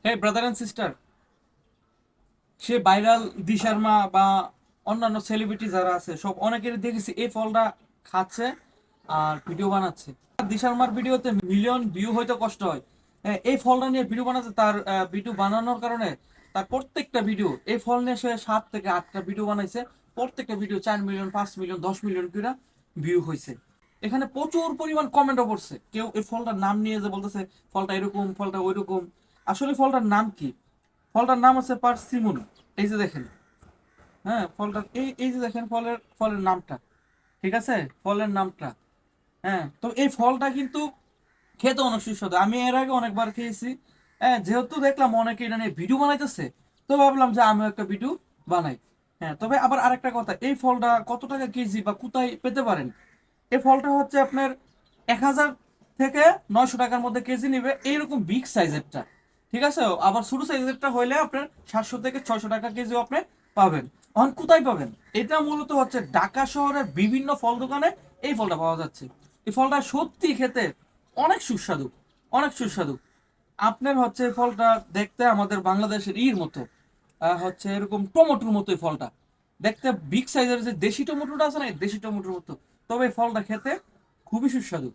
Hey brother and sister, সে viral দি শর্মা বা অন্যান্য সেলিব্রিটি যারা আছে সব অনেকেরই দেখেছি এই ফলটা খাচ্ছে আর ভিডিও বানাচ্ছে। দি শর্মার ভিডিওতে মিলিয়ন ভিউ হয়তো কষ্ট হয়। এই ফলটা নিয়ে ভিডিও বানাচ্ছে, তার ভিডিও বানানোর কারণে তার প্রত্যেকটা ভিডিও এই ফল নিয়ে সে 7 থেকে 8টা ভিডিও বানাইছে। প্রত্যেকটা ভিডিও 4 মিলিয়ন, 5 মিলিয়ন, 10 মিলিয়ন করে ভিউ হয়েছে। এখানে প্রচুর পরিমাণ কমেন্টও পড়ছে, কেউ এই ফলটার নাম নিয়ে যে বলতেছে ফলটা এরকম, ফলটা ওইরকম। আসলে ফলটার নাম কি? ফলটার নাম হচ্ছে পার্সিমন। এই যে দেখেন, হ্যাঁ ফলটার এই এই যে দেখেন ফলের ফলের নামটা, ঠিক আছে, ফলের নামটা। হ্যাঁ, তো এই ফলটা কিন্তু খেতে অনেক সুস্বাদু, আমি এর আগে অনেকবার খেয়েছি। হ্যাঁ, যেহেতু দেখলাম অনেকে এটা নিয়ে ভিডিও বানাইতেছে, তো ভাবলাম যে আমিও একটা ভিডিও বানাই। হ্যাঁ, তবে আবার আরেকটা কথা, এই ফলটা কত টাকা কেজি বা কোথায় পেতে পারেন? এই ফলটা হচ্ছে আপনার 1000 থেকে 900 টাকার মধ্যে কেজি নিবে, এইরকম বিগ সাইজেরটা। ঠিক আছে, আবার ছোট সাইজেরটা হইলে আপনার 700 থেকে 600 টাকা কেজিও আপনি পাবেন। এখন কোথায় পাবেন? এটা মূলত হচ্ছে ঢাকা শহরের বিভিন্ন ফল দোকানে এই ফলটা পাওয়া যাচ্ছে। এই ফলটা সত্যি খেতে অনেক সুস্বাদু, অনেক সুস্বাদু। আপনার হচ্ছে এই ফলটা দেখতে আমাদের বাংলাদেশের মতো, হচ্ছে এরকম টমেটোর মতো এই ফলটা দেখতে, বিগ সাইজের যে দেশি টমেটোটা আছে না, এই দেশি টমেটোর মতো। তবে এই ফলটা খেতে খুবই সুস্বাদু।